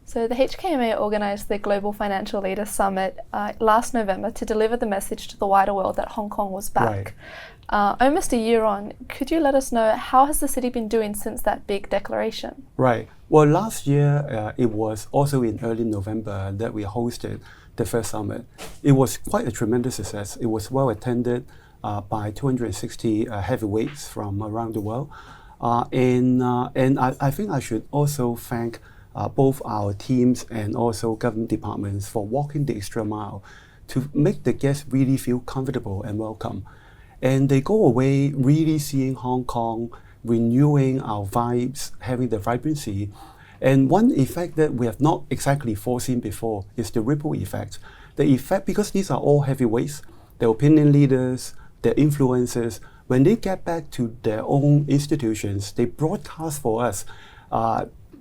So the HKMA organised the Global Financial Leaders Summit last November to deliver the message to the wider world that Hong Kong was back. Right. Almost a year on, could you let us know how has the city been doing since that big declaration? Right. Well, last year, it was also in early November that we hosted the first summit. It was quite a tremendous success. It was well attended by 260 heavyweights from around the world. And I think I should also thank both our teams and also government departments for walking the extra mile to make the guests really feel comfortable and welcome. And they go away really seeing Hong Kong, renewing our vibes, having the vibrancy. And one effect that we have not exactly foreseen before is the ripple effect. The effect, because these are all heavyweights, the opinion leaders, the influencers, when they get back to their own institutions, they broadcast for us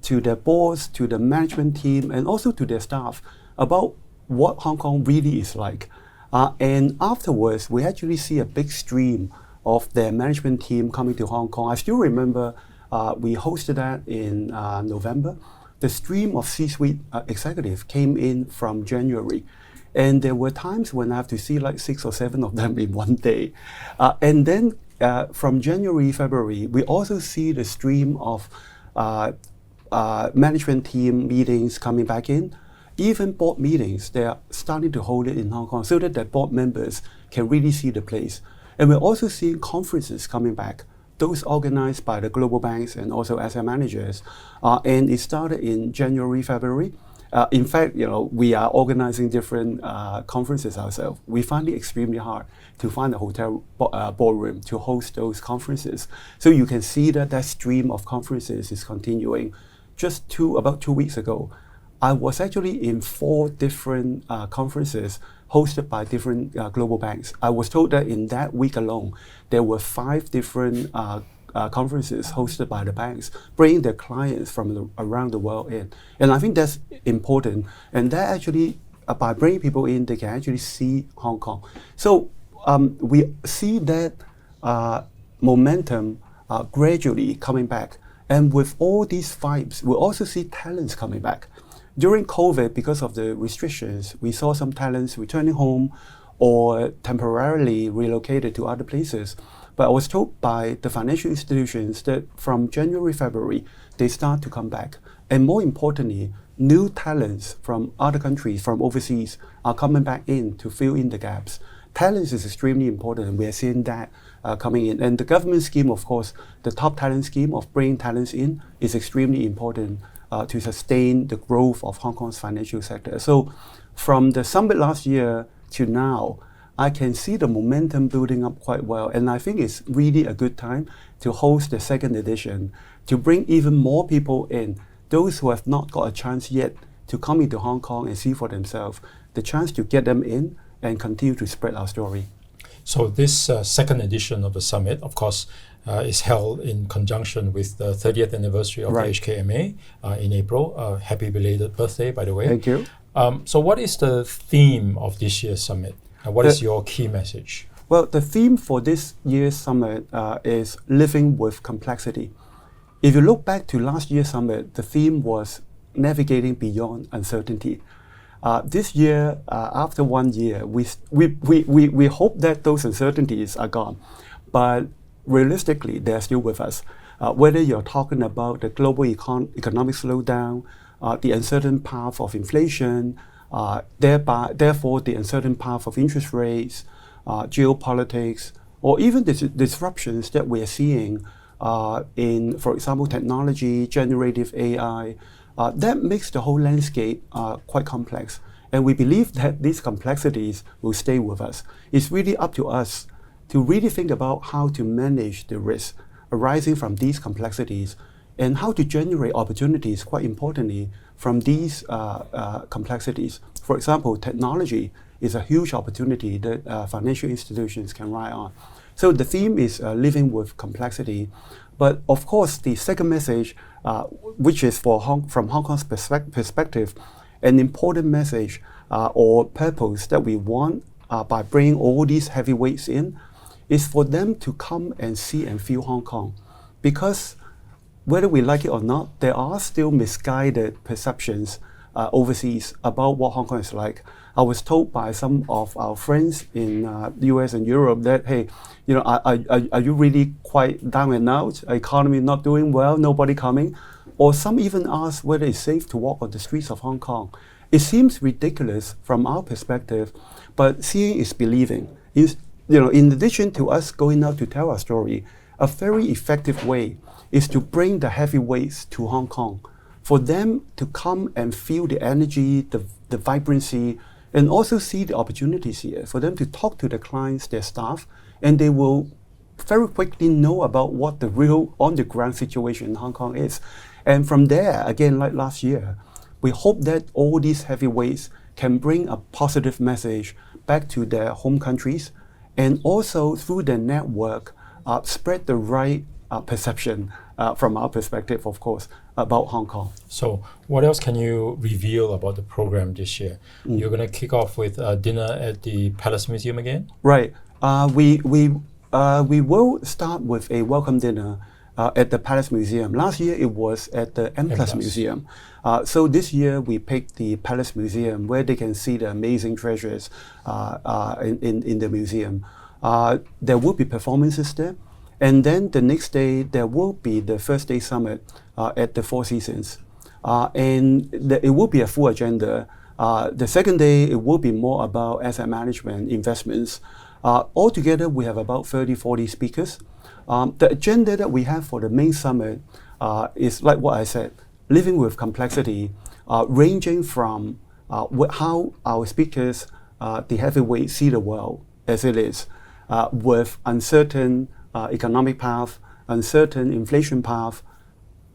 to their boards, to the management team, and also to their staff about what Hong Kong really is like. And afterwards, we actually see a big stream of their management team coming to Hong Kong. I still remember we hosted that in November. The stream of C-suite executives came in from January. And there were times when I have to see like 6 or 7 of them in one day. And then from January, February, we also see the stream of management team meetings coming back in. Even board meetings, they are starting to hold it in Hong Kong so that their board members can really see the place. And we're also seeing conferences coming back, those organized by the global banks and also asset managers. And it started in January, February. In fact, we are organizing different conferences ourselves. We find it extremely hard to find a hotel ballroom to host those conferences. So you can see that that stream of conferences is continuing. Just about 2 weeks ago, I was actually in 4 different conferences hosted by different global banks. I was told that in that week alone, there were 5 different conferences hosted by the banks, bringing their clients from around the world in. And I think that's important. And that actually, by bringing people in, they can actually see Hong Kong. So we see that momentum gradually coming back. And with all these vibes, we also see talents coming back. During COVID, because of the restrictions, we saw some talents returning home or temporarily relocated to other places. But I was told by the financial institutions that from January, February, they start to come back. And more importantly, new talents from other countries, from overseas, are coming back in to fill in the gaps. Talents is extremely important, and we are seeing that coming in. And the government scheme, of course, the top talent scheme of bringing talents in is extremely important to sustain the growth of Hong Kong's financial sector. So from the summit last year to now, I can see the momentum building up quite well. And I think it's really a good time to host the second edition, to bring even more people in, those who have not got a chance yet to come into Hong Kong and see for themselves, the chance to get them in and continue to spread our story. So this second edition of the summit, of course, is held in conjunction with the 30th anniversary of the HKMA in April. Happy belated birthday, by the way. Thank you. So what is the theme of this year's summit? What is your key message? Well, the theme for this year's summit is living with complexity. If you look back to last year's summit, the theme was navigating beyond uncertainty. This year, after 1 year, we hope that those uncertainties are gone. But realistically, they're still with us. Whether you're talking about the global economic slowdown, the uncertain path of inflation, therefore the uncertain path of interest rates, geopolitics, or even the disruptions that we're seeing in, for example, technology, generative AI, that makes the whole landscape quite complex. And we believe that these complexities will stay with us. It's really up to us to really think about how to manage the risks arising from these complexities and how to generate opportunities, quite importantly, from these complexities. For example, technology is a huge opportunity that financial institutions can ride on. So the theme is living with complexity. But of course, the second message, which is from Hong Kong's perspective, an important message or purpose that we want by bringing all these heavyweights in, is for them to come and see and feel Hong Kong. Because whether we like it or not, there are still misguided perceptions overseas about what Hong Kong is like. I was told by some of our friends in the US and Europe that, hey, are you really quite down and out? Economy not doing well, nobody coming? Or some even asked whether it's safe to walk on the streets of Hong Kong. It seems ridiculous from our perspective, but seeing is believing. In addition to us going out to tell our story, a very effective way is to bring the heavyweights to Hong Kong, for them to come and feel the energy, the vibrancy, and also see the opportunities here, for them to talk to the clients, their staff, and they will very quickly know about what the real on-the-ground situation in Hong Kong is. And from there, again, like last year, we hope that all these heavyweights can bring a positive message back to their home countries, and also through their network, spread the right perception from our perspective, of course, about Hong Kong. So what else can you reveal about the program this year? You're going to kick off with a dinner at the Palace Museum again? Right. We will start with a welcome dinner at the Palace Museum. Last year it was at the M+ Museum. So this year we picked the Palace Museum, where they can see the amazing treasures in the museum. There will be performances there. And then the next day, there will be the first day summit at the Four Seasons. And it will be a full agenda. The second day, it will be more about asset management, investments. Altogether, we have about 30, 40 speakers. The agenda that we have for the main summit is like what I said, living with complexity, ranging from how our speakers, the heavyweights, see the world as it is, with uncertain economic path, uncertain inflation path,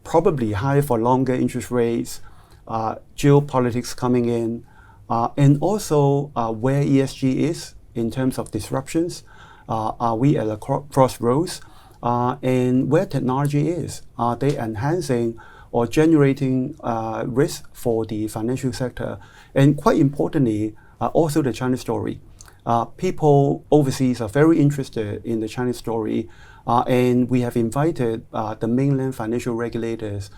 probably higher for longer interest rates, geopolitics coming in, and also where ESG is in terms of disruptions. Are we at a crossroads? And where technology is? Are they enhancing or generating risk for the financial sector? And quite importantly, also the China story. People overseas are very interested in the Chinese story, and we have invited the mainland financial regulators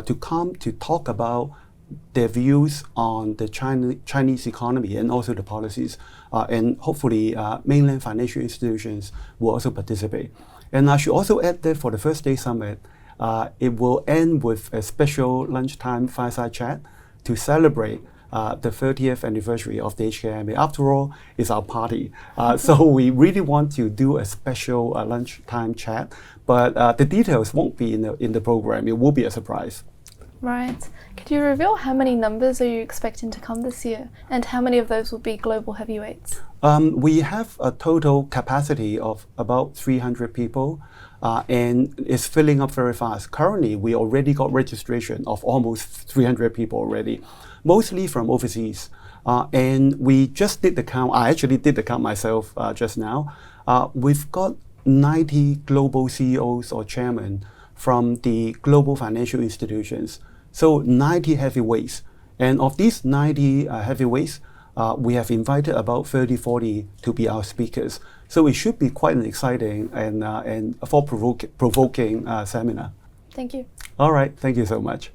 to come to talk about their views on the Chinese economy and also the policies, and hopefully mainland financial institutions will also participate. And I should also add that for the first day summit, it will end with a special lunchtime fireside chat to celebrate the 30th anniversary of the HKMA. After all, it's our party. So we really want to do a special lunchtime chat, but the details won't be in the program. It will be a surprise. Right. Could you reveal how many numbers are you expecting to come this year, and how many of those will be global heavyweights? We have a total capacity of about 300 people, and it's filling up very fast. Currently, we already got registration of almost 300 people already, mostly from overseas. And we just did the count. I actually did the count myself just now. We've got 90 global CEOs or chairmen from the global financial institutions. So 90 heavyweights. And of these 90 heavyweights, we have invited about 30, 40 to be our speakers. So it should be quite an exciting and thought-provoking seminar. Thank you. All right. Thank you so much.